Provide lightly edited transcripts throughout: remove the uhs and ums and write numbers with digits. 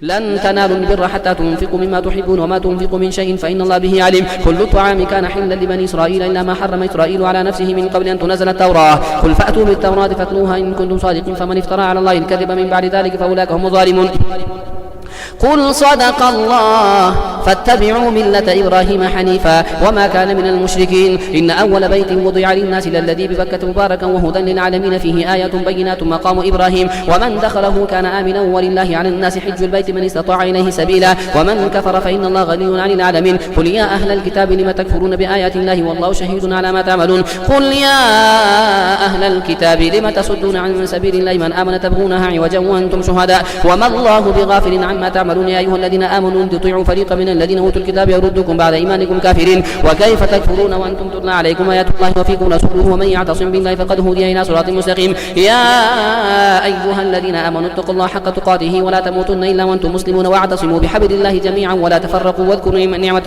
لن تنالوا البر حتى تنفقوا مما تحبون وما تنفقوا من شيء فإن الله به عليم. كل الطعام كان حلا لبني إسرائيل إلا ما حرم إسرائيل على نفسه من قبل أن تنزل التوراة. قل فأتوا بالتوراة فاتلوها إن كنتم صادقين فمن افترى على الله الكذب من بعد ذلك فأولئك هم الظالمون. قل صدق الله فاتبعوا ملة إبراهيم حنيفا وما كان من المشركين. إن أول بيت وضع للناس للذي ببكة مباركا وهدى للعالمين فيه آيات بينات مقام إبراهيم ومن دخله كان آمنا ولله على الناس حج البيت من استطاع إليه سبيلا ومن كفر فإن الله غني عن العالمين. قل يا أهل الكتاب لم تكفرون بآيات الله والله شهيد على ما تعملون. قل يا أهل الكتاب لم تصدون عن سبيل الله من آمن تبغونها عوجا وأنتم شهداء وما الله بغافل عما تعملون. يا أيها الذين آمنوا إن تطيعوا فريقا من الذين أوتوا الكتاب يردوكم بعد إيمانكم كافرين وكيف تكفرون وأنتم تتلى عليكم آيات الله وفيكم رسوله ومن يعتصم بالله فقد هدي إلى صراط مستقيم. يا أيها الذين آمنوا اتقوا الله حق تقاته ولا تموتن إلا وأنتم مسلمون واعتصموا بحبل الله جميعا ولا تفرقوا واذكروا نعمة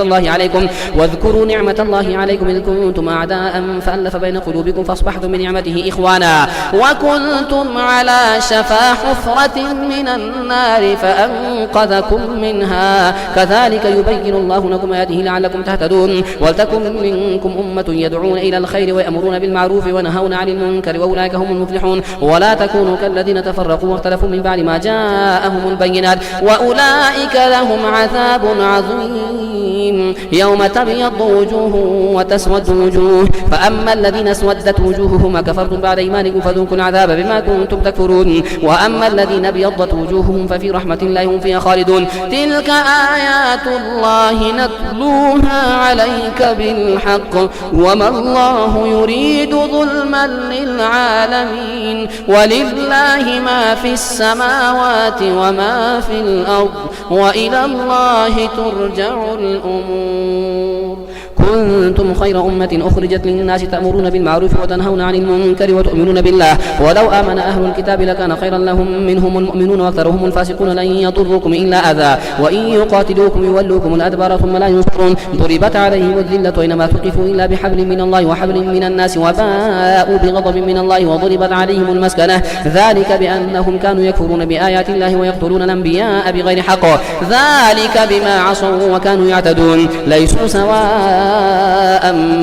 الله عليكم إذ كنتم أعداء فألف بين قلوبكم فأصبحتم بنعمته إخوانا وكنتم على شفا حفرة من النار فأنقذكم منها كذلك يبين الله لكم آياته لعلكم تهتدون. ولتكن منكم أمة يدعون إلى الخير ويأمرون بالمعروف وينهون عن المنكر وأولئك هم المفلحون. ولا تكونوا كالذين تفرقوا واختلفوا من بعد ما جاءهم البينات وأولئك لهم عذاب عظيم. يوم تبيض وجوه وتسود وجوه فأما الذين اسودت وجوههم كفرتم بعد إيمانكم فذوقوا العذاب بما كنتم تكفرون وأما الذين ابيضت وجوههم ففي رحمة الله هم فيها خالدون. تلك آيات الله نتلوها عليك بالحق وما الله يريد ظلما للعالمين ولله ما في السماوات وما في الأرض وإلى الله ترجع الأمور. كنتم خير أمة أخرجت للناس تأمرون بالمعروف وتنهون عن المنكر وتؤمنون بالله ولو آمن أهل الكتاب لكان خيرا لهم منهم المؤمنون وأكثرهم الفاسقون لن يضركم إلا أذى وإن يقاتلوكم يولوكم الأدبار ثم لا ينصرون. ضربت عليهم الذلة أينما ثقفوا إلا بحبل من الله وحبل من الناس وباءوا بغضب من الله وضربت عليهم المسكنة ذلك بأنهم كانوا يكفرون بآيات الله ويقتلون الأنبياء بغير حق ذلك بما عصوا وكانوا يعتدون. ليسوا سواء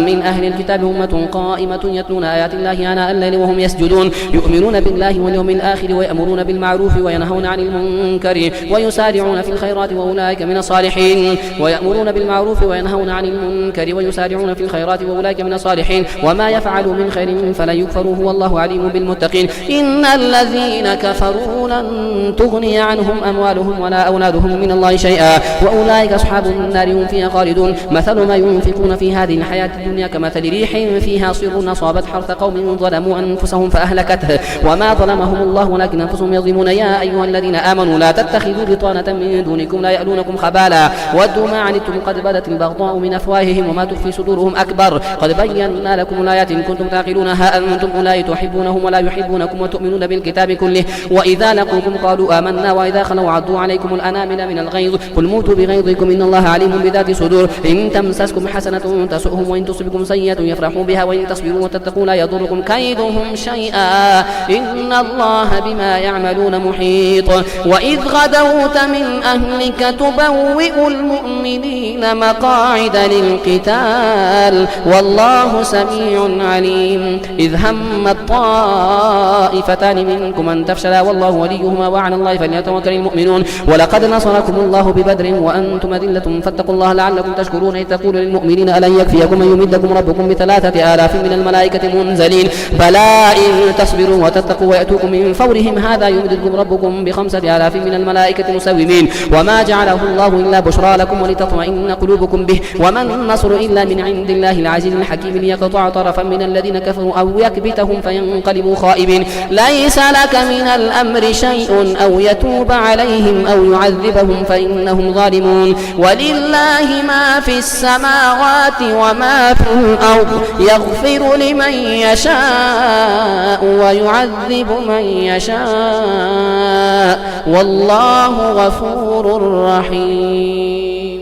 من أهل الكتاب أمة قائمة يتلون آيات الله آناء الليل وهم يسجدون يؤمنون بالله واليوم الآخر ويأمرون بالمعروف وينهون عن المنكر ويسارعون في الخيرات وأولئك من الصالحين. ويأمرون بالمعروف وينهون عن المنكر ويسارعون في الخيرات وأولئك من الصالحين وما يفعلوا من خير فلن يكفروه والله عليم بالمتقين. إن الذين كفروا لن تغني عنهم أموالهم ولا أولادهم من الله شيئا وأولئك أصحاب النار هم فيها خالدون. مثل ما ينفقون في هذه الحياة الدنيا كمثل ريح فيها صر أصابت حرث قوم ظلموا أنفسهم فأهلكته وما ظلمهم الله ولكن أنفسهم يظلمون. يا أيها الذين آمنوا لا تتخذوا بطانة من دونكم لا يألونكم خبالا ودوا ما عنتم قد بدت البغضاء من أفواههم وما تخفي صدورهم أكبر قد بينا لكم الآيات إن كنتم تعقلون. ها أنتم أولئك تحبونهم ولا يحبونكم وتؤمنون بالكتاب كله وإذا لقوكم قالوا آمنا وإذا خلوا عضوا عليكم الأنامل من الغيظ قل موتوا بغيظكم إن الله عليم بذات الصدور. إن تمسسكم حسنة تسؤهم وإن تصبكم سيئة يفرحوا بها وإن تصبروا وتتقوا لا يضركم كيدهم شيئا إن الله بما يعملون محيط. وإذ غدوت من أهلك تبوئ المؤمنين مقاعد للقتال والله سميع عليم. إذ هم الطائفتان منكم أن تفشلا والله وليهما وعلى الله فليتوكل المؤمنون. ولقد نصركم الله ببدر وأنتم أذلة فاتقوا الله لعلكم تشكرون. إذ تقول للمؤمنين ألن يكفيكم أن يمدكم ربكم ب3,000 من الملائكة منزلين بلى إن تصبروا وتتقوا ويأتوكم من فورهم هذا يمدكم ربكم ب5,000 من الملائكة مسومين وما جعله الله إلا بشرى لكم ولتطمئن قلوبكم به وما النصر إلا من عند الله العزيز الحكيم ليقطع طرفا من الذين كفروا أو يكبتهم فينقلبوا خائبين. ليس لك من الأمر شيء أو يتوب عليهم أو يعذبهم فإنهم ظالمون. ولله ما في السماوات وما في الأرض يغفر لمن يشاء ويعذب من يشاء والله غفور رحيم.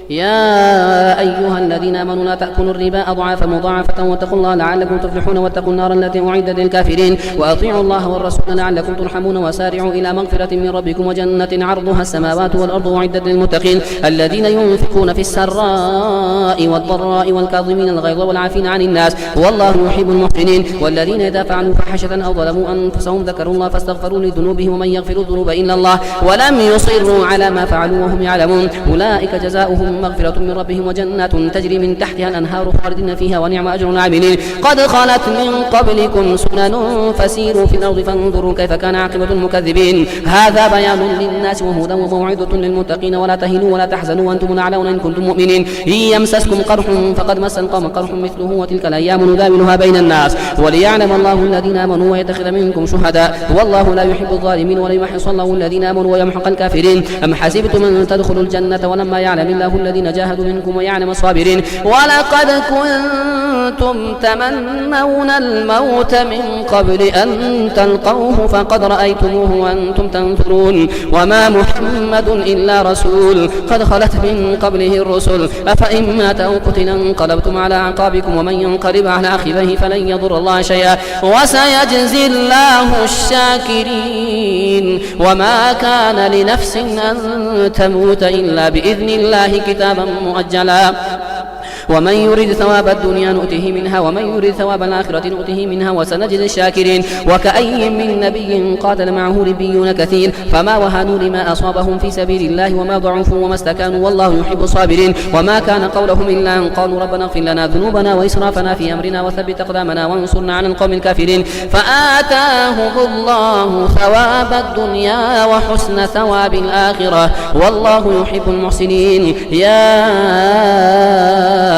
يا أيها الذين آمنوا لا تأكلوا الربا أضعافا مضاعفة واتقوا الله لعلكم تفلحون واتقوا النار التي أعدت للكافرين وأطيعوا الله والرسول لعلكم ترحمون وسارعوا إلى مغفرة من ربكم وجنة عرضها السماوات والأرض أعدت للمتقين الذين ينفقون في السراء والضراء والكاظمين الغيظ والعافين عن الناس والله يحب المحسنين والذين إذا فعلوا فاحشة أو ظلموا أنفسهم ذكروا الله فاستغفروا لذنوبهم ومن يغفر الذنوب إلا الله ولم يصروا على ما فعلوا وهم يعلمون أولئك جزاؤهم مغفرة من ربهم وجنات تجري من تحتها الأنهار خالدين فيها ونعم أجر العاملين قد خلت من قبلكم سنن فسيروا في الأرض فانظروا كيف كان عاقبة المكذبين هذا بيان للناس وهدى وموعظة للمتقين ولا تهنوا ولا تحزنوا وأنتم الأعلون إن كنتم مؤمنين إن يمسسكم قرح فقد مس القوم قرح مثله وتلك الأيام نداولها بين الناس وليعلم الله الذين آمنوا ويتخذ منكم شهداء والله لا يحب الظالمين وليمحص الله الذين آمنوا ويمحق الكافرين أم حسبتم أن تدخلوا الجنة ولما يعلم الله الذين جاهدوا منكم ويعلم الصابرين ولقد كنتم تمنون الموت من قبل أن تلقوه فقد رأيتموه وأنتم تنظرون وما محمد إلا رسول قد خلت من قبله الرسل أفإن مات أو قتل انقلبتم على أعقابكم ومن ينقلب على عقبيه فلن يضر الله شيئا وسيجزي الله الشاكرين وما كان لنفس أن تموت إلا بإذن الله كتابا مؤجلا ومن يريد ثواب الدنيا نؤته منها ومن يريد ثواب الآخرة نؤته منها وسنجزي الشاكرين وكأي من نبي قاتل معه ربيون كثير فما وهنوا لما أصابهم في سبيل الله وما ضعفوا وما استكانوا والله يحب الصابرين وما كان قولهم إلا أن قالوا ربنا اغفر لنا ذنوبنا وإسرافنا في أمرنا وثبت أقدامنا وانصرنا على القوم الكافرين فآتاهم الله ثواب الدنيا وحسن ثواب الآخرة والله يحب المحسنين يا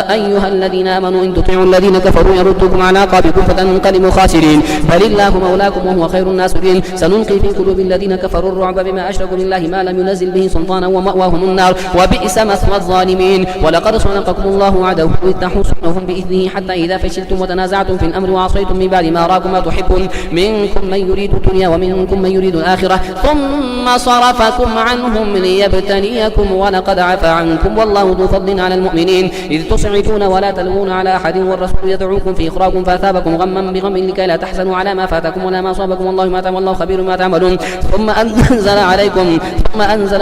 أيها الذين آمنوا إن تطيعوا الذين كفروا يردوكم على أعقابكم فتنقلبوا خاسرين بل الله مولاكم وهو خير الناصرين سنلقي في قلوب الذين كفروا الرعب بما أشركوا بالله ما لم ينزل به سلطانا ومأواهم النار وبئس مثوى الظالمين ولقد صدقكم الله وعده إذ تحوصونهم بإذنه حتى إذا فشلتم وتنازعتم في الأمر وعصيتم من بعد ما أراكم ما تحبون منكم من يريد الدنيا ومنكم من يريد الآخرة ثم صرفكم عنهم ليبتليكم ولقد عفا عنكم والله ذو فضل على المؤمنين إذ تصعدون ولا تلوون على أحد والرسول يدعوكم في إخراجكم فأثابكم غما بغم لكي لا تحزنوا على ما فاتكم ولا ما أصابكم والله خبير ما تعملون ثم أنزل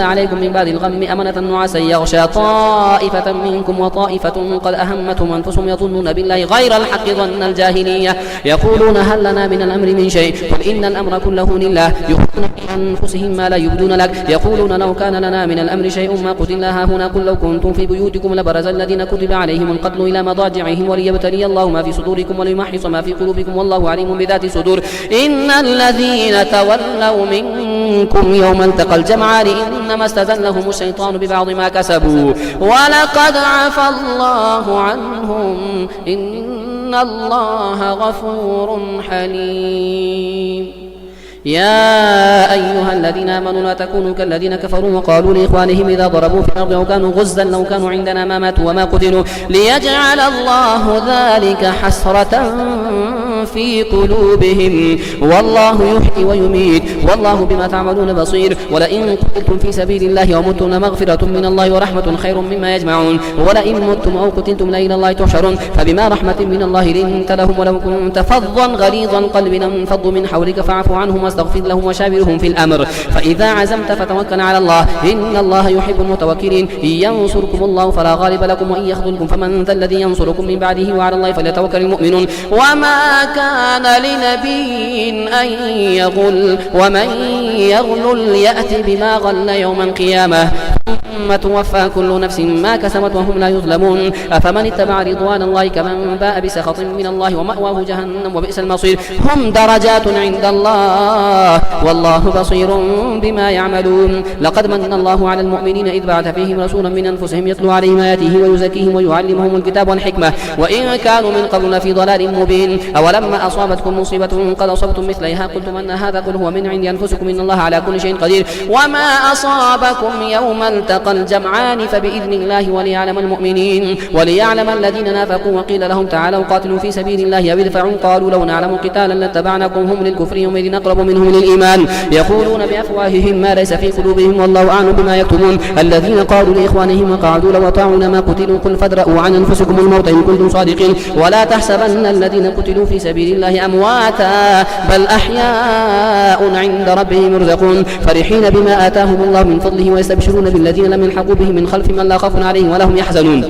عليكم من بعد الغم أمنة نعاسا يغشى طائفة منكم وطائفة قد أهمتهم أنفسهم يظنون بالله غير الحق ظن الجاهلية يقولون هل لنا من الأمر من شيء قل إن الأمر كله لله يخفون في أنفسهم ما لا يبدون لك يقولون لو كان لنا من الأمر شيء ما قتلنا هاهنا قل لو كنتم في بيوتكم لبرز الذين كتب عليهم القتل إلى مضاجعهم وليبتلي الله ما في صدوركم وليمحص ما في قلوبكم والله عليم بذات الصدور إن الذين تولوا منكم يوم التقى الجمعان إنما استزلهم الشيطان ببعض ما كسبوا ولقد عفا الله عنهم إن الله غفور حليم يا أيها الذين آمنوا لا تكونوا كالذين كفروا وقالوا لإخوانهم إذا ضربوا في الأرض أو كانوا غزا لو كانوا عندنا ما ماتوا وما قتلوا ليجعل الله ذلك حسرة في قلوبهم والله يحيي ويميت والله بما تعملون بصير ولئن قتلتم في سبيل الله ومتم لمغفرة من الله ورحمة خير مما يجمعون ولئن متم أو قتلتم لإلى الله تحشرون فبما رحمة من الله لنت لهم ولو كنت فظا غليظ القلب لانفضوا من حولك فاعف عنهم واستغفر لهم وشاورهم في الأمر فإذا عزمت فتوكل على الله إن الله يحب المتوكلين إن ينصركم الله فلا غالب لكم وإن يخذلكم فمن ذا الذي ينصركم من بعده وعلى الله فليتوكل المؤمنون وما كان لنبي أن يغل ومن يغل يأتي بما غل يوم القيامة ثم توفى كل نفس ما كسبت وهم لا يظلمون أفمن اتبع رضوان الله كمن باء بسخط من الله ومأواه جهنم وبئس المصير هم درجات عند الله والله بصير بما يعملون لقد من الله على المؤمنين إذ بعث فيهم رسولا من أنفسهم يتلو عليهم آياته ويزكيهم ويعلمهم الكتاب والحكمة وإن كانوا من قبل لفي ضلال مبين أولما أصابتكم مصيبة قد أصبتم مثليها قلتم أن هذا قل هو من عند أنفسكم إن الله على كل شيء قدير وما أصابكم يوم التقى الجمعان فبإذن الله وليعلم المؤمنين وليعلم الذين نافقوا. وقيل لهم تعالوا قاتلوا في سبيل الله أو ادفعوا قالوا لو نعلم قتالا لاتبعناكم هم للكفر يومئذ أقرب منهم للإيمان يقولون بأفواههم ما ليس في قلوبهم والله أعلم بما يكتمون. الذين قالوا لإخوانهم وقعدوا لو أطاعونا ما قتلوا قل فادرءوا عن أنفسكم الموت إن كنتم صادقين ولا تحسبن الذين قتلوا في سبيل الله أمواتا بل أحياء عند ربهم يرزقون فرحين بما آتاهم الله من فضله ويستبشرون بالذين لم يلحقوا بهم من خلفهم لا خوف عليهم ولا هم يحزنون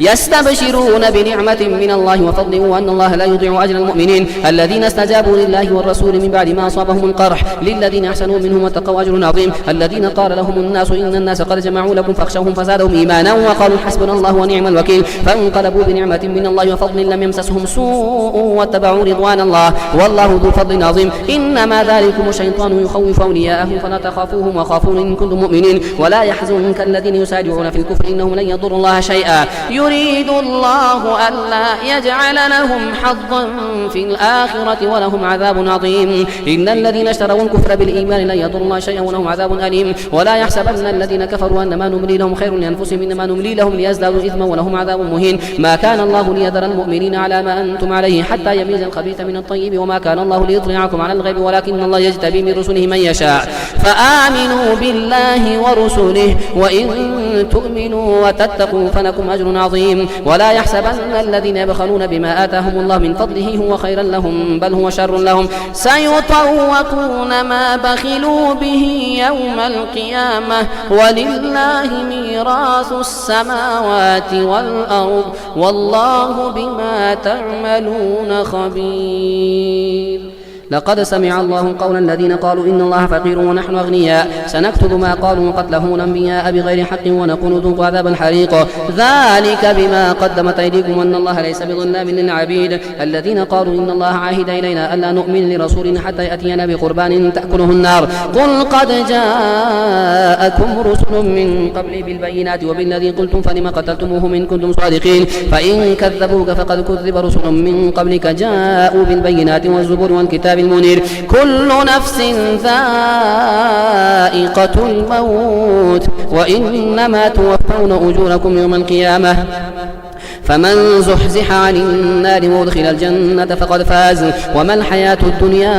يستبشرون بنعمة من الله وفضل وأن الله لا يضيع أجر المؤمنين الذين استجابوا لله والرسول من بعد ما أصابهم القرح للذين أحسنوا منهم واتقوا أجر عظيم. الذين قال لهم الناس إن الناس قد جمعوا لكم فاخشوهم فزادهم إيمانا وقالوا حسبنا الله ونعم الوكيل فانقلبوا بنعمة من الله وفضل لم يمسسهم سوء واتبعوا رضوان الله والله ذو فضل عظيم. إنما ذلكم الشيطان يخوف أولياءه فلا تخافوهم وخافون إن كنتم مؤمنين ولا يحزنك الذين يسارعون في الكفر إنهم لن يضروا الله شيئا يريد الله ألا يجعل لهم حظا في الآخرة ولهم عذاب عظيم. إن الذين اشتروا الكفر بالإيمان لن يضروا الله شيئا ولهم عذاب أليم. ولا يحسبن الذين كفروا أنما نملي لهم خير لأنفسهم إنما نملي لهم ليزدادوا إثما ولهم عذاب مهين. ما كان الله ليذر المؤمنين على ما أنتم عليه حتى يميز الخبيث من الطيب وما كان الله ليطلعكم على الغيب ولكن الله يجتبي من رسله من يشاء فآمنوا بالله ورسله وإن تؤمنوا وتتقوا فلكم أجر عظيم. ولا يحسبن الذين يبخلون بما آتاهم الله من فضله هو خيرا لهم بل هو شر لهم سيطوقون ما بخلوا به يوم القيامة ولله ميراث السماوات والأرض والله بما تعملون خبير. لقد سمع الله قول الذين قالوا إن الله فقير ونحن أغنياء سنكتب ما قالوا وقتلهم الأنبياء بغير حق ونقول ذوقوا عذاب الحريق ذلك بما قدمت أيديكم وأن الله ليس بظلام للعبيد. الذين قالوا إن الله عاهد إلينا ألا نؤمن لرسول حتى يأتينا بقربان تأكله النار قل قد جاءكم رسل من قبل بالبينات وبالذي قلتم فلم قتلتموهم إن كنتم صادقين فإن كذبوك فقد كذب رسل من قبلك جاءوا بالبينات والزبر والكتاب المنير كل نفس ذائقة الموت وإنما توفون أجوركم يوم القيامة فمن زحزح عن النار وادخل الجنة فقد فاز وما الحياة الدنيا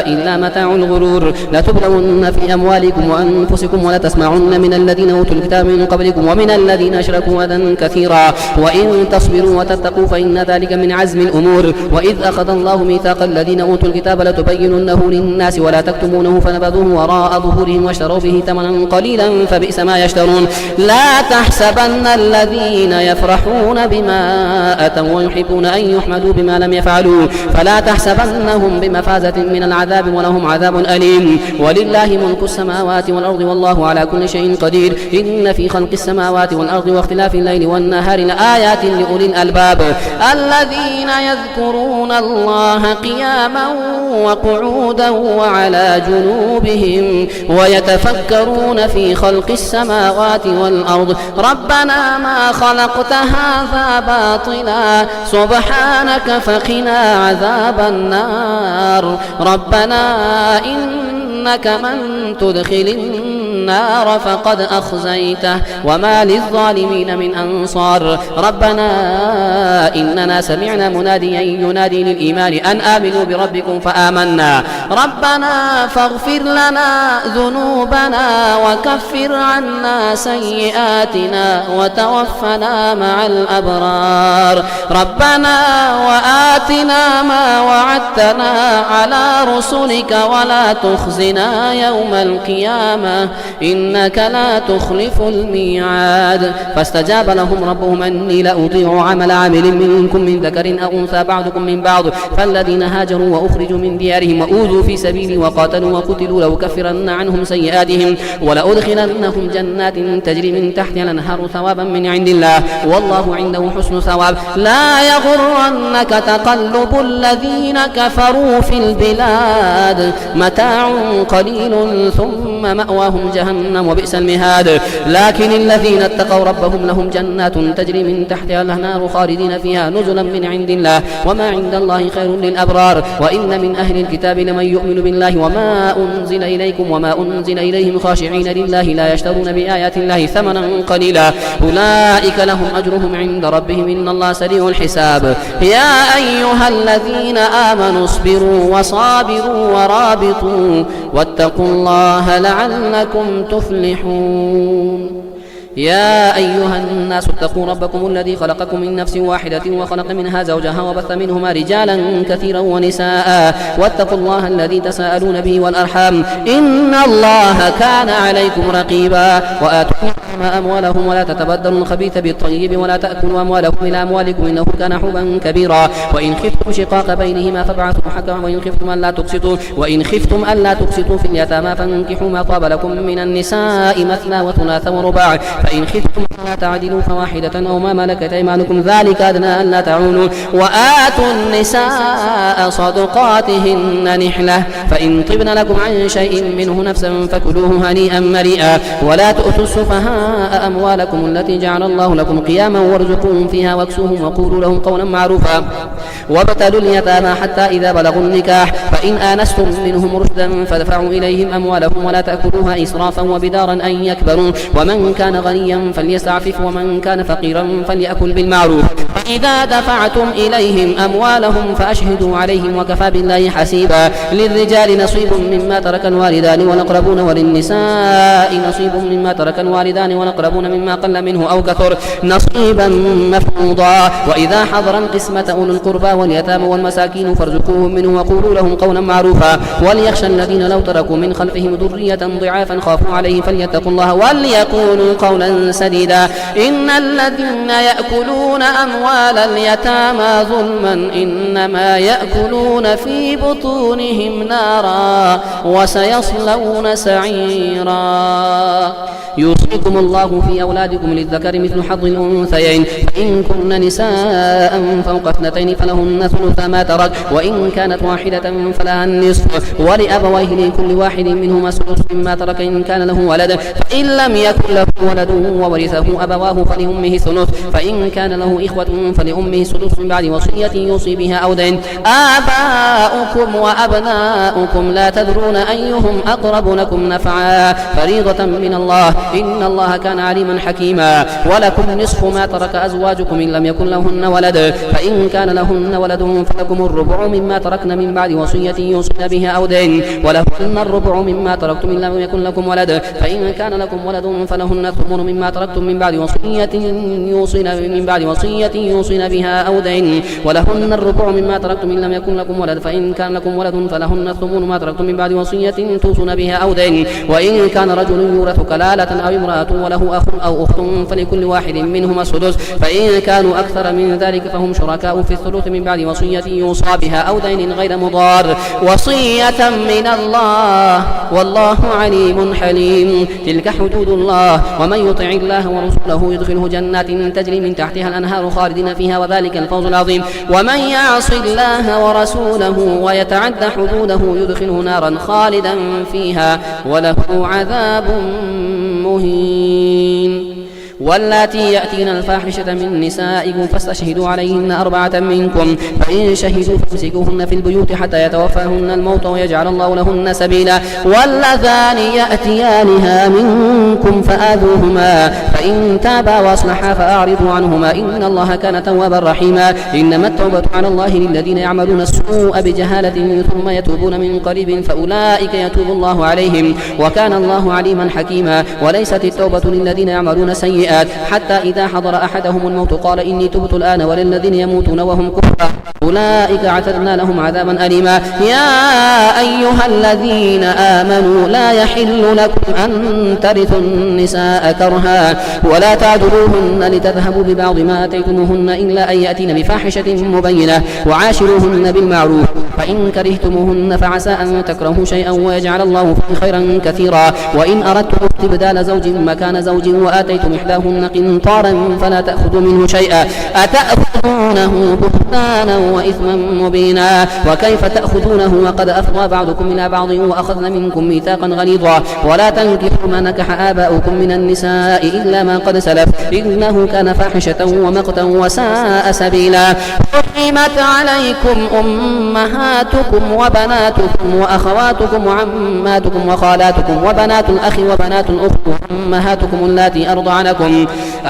إلا متاع الغرور. لتبلون في أموالكم وأنفسكم ولتسمعن من الذين أوتوا الكتاب من قبلكم ومن الذين أشركوا أذى كثيرا وإن تصبروا وتتقوا فإن ذلك من عزم الأمور. وإذ أخذ الله ميثاق الذين أوتوا الكتاب لتبيننه للناس ولا تكتمونه فنبذوه وراء ظهورهم واشتروا به ثمنا قليلا فبئس ما يشترون. لا تحسبن الذين يفرحون بما أتوا ويحبون أن يحمدوا بما لم يفعلوا فلا تحسبنهم بمفازة من العذاب ولهم عذاب أليم. ولله ملك السماوات والأرض والله على كل شيء قدير. إن في خلق السماوات والأرض واختلاف الليل والنهار لآيات لأولي الألباب الذين يذكرون الله قياما وقعودا وعلى جنوبهم ويتفكرون في خلق السماوات والأرض ربنا ما خلقت هذا باطلا سبحانك فقنا عذاب النار ربنا إنك من تدخل النار فقد أخزيته وما للظالمين من أنصار ربنا إننا سمعنا مناديا ينادي للإيمان أن آمنوا بربكم فآمنا ربنا فاغفر لنا ذنوبنا وكفر عنا سيئاتنا وتوفنا مع الأبرار ربنا وآتنا ما وعدتنا على رسلك ولا تخزنا يوم القيامة إنك لا تخلف الميعاد. فاستجاب لهم ربهم أني لا أضيع عمل عامل منكم من ذكر أو أنثى بعضكم من بعض فالذين هاجروا وأخرجوا من ديارهم وأوذوا في سبيلي وقاتلوا وقتلوا لأكفرن عنهم سيئاتهم ولأدخلنهم جنات تجري من تحتها الأنهار ثوابا من عند الله والله عنده حسن ثواب. لا يغرنك تقلب الذين كفروا في البلاد متاع قليل ثم مأواهم جهنم جهنم وبئس المهاد. لكن الذين اتقوا ربهم لهم جنات تجري من تحتها الأنهار خالدين فيها نزلا من عند الله وما عند الله خير للأبرار. وإن من أهل الكتاب لمن يؤمن بالله وما أنزل إليكم وما أنزل إليهم خاشعين لله لا يشترون بآيات الله ثمنا قليلا أولئك لهم أجرهم عند ربهم إن الله سريع الحساب. يا أيها الذين آمنوا اصبروا وصابروا ورابطوا واتقوا الله لعلكم تفلحون. يا أيها الناس اتقوا ربكم الذي خلقكم من نفس واحدة وخلق منها زوجها وبث منهما رجالا كثيرا ونساء واتقوا الله الذي تساءلون به والأرحام إن الله كان عليكم رقيبا. وآتوا أموالهم ولا تتبدلوا الخبيث بالطيب ولا تأكلوا أموالهم إلى أموالكم إنه كان حبا كبيرا. وإن خفتم شقاق بينهما فابعثوا حكما وإن خفتم ألا تقسطوا في اليتامى فانكحوا ما طاب لكم من النساء مثنى وثلاث ورباع فإن خفتم ألا تعدلوا فواحدة أو ما ملكت أيمانكم ذلك أدنى ألا تعولوا. وآتوا النساء صدقاتهن نحلة فإن طبن لكم عن شيء منه نفسا فكلوه هنيئا مريئا. ولا تؤتوا السفهاء أموالكم التي جعل الله لكم قياما وارزقوهم فيها واكسوهم وقولوا لهم قولا معروفا. وابتلوا اليتامى حتى إذا بلغوا النكاح فإن آنستم منهم رشدا فادفعوا إليهم أموالهم ولا تأكلوها إسرافا وبدارا أن يكبروا. ومن كان غنيا فليستعفف ومن كان فقيرا فليأكل بالمعروف. فإذا دفعتم إليهم أموالهم فأشهدوا عليهم وكفى بالله حسيبا. للرجال نصيب مما ترك الوالدان والأقربون وللنساء نصيب مما ترك الوالدان والأقربون مما قل منه أو كثر نصيبا مفروضا. وإذا حضر القسمة أولو القربى واليتامى والمساكين فارزقوهم منه وقولوا لهم قولا معروفا. وليخشى الذين لو تركوا من خلفهم ذرية ضعافا خافوا عليه فليتقوا الله وليقولوا قولا سديدا. إن الذين يأكلون أموال اليتامى ظلما إنما يأكلون في بطونهم نارا وسيصلون سعيرا. يوصيكم الله في أولادكم للذكر مثل حظ الأنثيين فإن كن نساء فوق اثنتين فلهن ثلث ما ترك وإن كانت واحدة فلها النصف ولأبويه لكل واحد منهما سدس مما ترك إن كان له ولد فإن لم يكن له ولد وورثه أبواه فلأمه الثلث فإن كان له إخوة فلأمه السدس من بعد وصية يوصي بها أو دين. آباؤكم وأبناؤكم لا تدرون أيهم أقرب لكم نفعا فريضة من الله إن الله كان عليما حكيما. ولكم نصف ما ترك أزواجكم إن لم يكن لهن ولد فإن كان لهن ولد فلكم الربع مما تركن من بعد وصية يوصين بها أو دين. ولهن الربع مما تركتم إن لم يكن لكم ولد فإن كان لكم ولد فلهن الثمن مما تركتم من بعد وصية يوصين بها أو دين. ولهن الربع مما تركتم إن لم يكن لكم ولد فإن كان لكم ولد فلهن الثمن ما تركتم من بعد وصية توصون بها أو دين. وإن كان رجل يورث كلالة أو امرأة وله أخ أو أخت فلكل واحد منهما السدس فإن كانوا أكثر من ذلك فهم شركاء في الثلث من بعد وصية يوصى بها أو دين غير مضار وصية من الله والله عليم حليم. تلك حدود الله ومن يطع الله ورسوله يدخله جنات تجري من تحتها الأنهار خالدين فيها وذلك الفوز العظيم. ومن يعص الله ورسوله ويتعد حدوده يدخله نارا خالدا فيها وله عذاب مهين. واللاتي يأتين الفاحشة من نسائكم فاستشهدوا عليهن 4 منكم فإن شهدوا فامسكوهن في البيوت حتى يتوفاهن الموت ويجعل الله لهن سبيلا. واللذان يأتيانها منكم فآذوهما فإن تابا وأصلحا فأعرضوا عنهما إن الله كان توابا رحيما. إنما التوبة على الله للذين يعملون السوء بجهالة ثم يتوبون من قريب فأولئك يتوب الله عليهم وكان الله عليما حكيما. وليست التوبة للذين يعملون سيئات حتى إذا حضر أحدهم الموت قال إني تبت الآن وللذين يموتون وهم كفار أولئك اعتدنا لهم عذابا أليما. يا أيها الذين آمنوا لا يحل لكم أن ترثوا النساء كرها ولا تعذروهن لتذهبوا ببعض ما آتيتموهن إلا أن يأتين بفاحشة مبينة وعاشروهن بالمعروف فإن كرهتموهن فعسى أن تكرهوا شيئا ويجعل الله فيه خيرا كثيرا. وإن أردتم استبدال زوج مكان زوج وآتيتم إحداهن لهن قنطارا فلا تأخذوا منه شيئا أتأخذونه بهتانا وإثما مبينا وكيف تأخذونه وقد أفضى بعضكم إلى بعض وأخذن منكم ميثاقا غليظا ولا تنكحوا ما نكح آباؤكم من النساء إلا ما قد سلف إنه كان فاحشة ومقتا وساء سبيلا حرمت عليكم أمهاتكم وبناتكم وأخواتكم وعماتكم وخالاتكم وبنات الأخ وبنات الأخت وأمهاتكم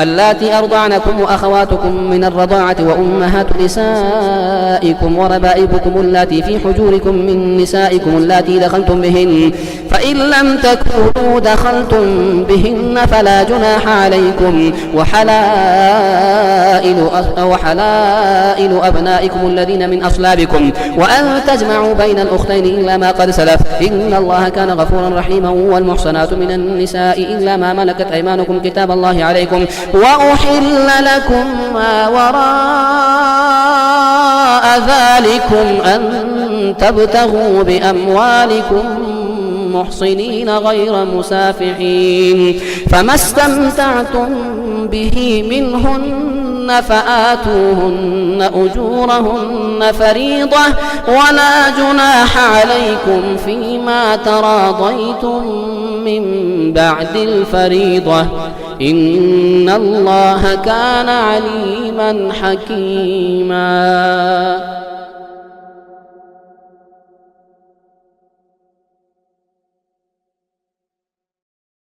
اللاتي أرضعنكم وأخواتكم من الرضاعة وأمهات نسائكم وربائبكم اللاتي في حجوركم من نسائكم اللاتي دخلتم بهن فإن لم تكونوا دخلتم بهن فلا جناح عليكم وحلائل أبنائكم الذين من أصلابكم وأن تجمعوا بين الأختين إلا ما قد سلف إن الله كان غفورا رحيما والمحصنات من النساء إلا ما ملكت أيمانكم كتاب الله عليكم وأحل لكم ما وراء ذلكم أن تبتغوا بأموالكم محصنين غير مسافحين فما استمتعتم به منهن فآتوهن أجورهن فريضة ولا جناح عليكم فيما تراضيتم من بعد الفريضة إن الله كان عليما حكيما.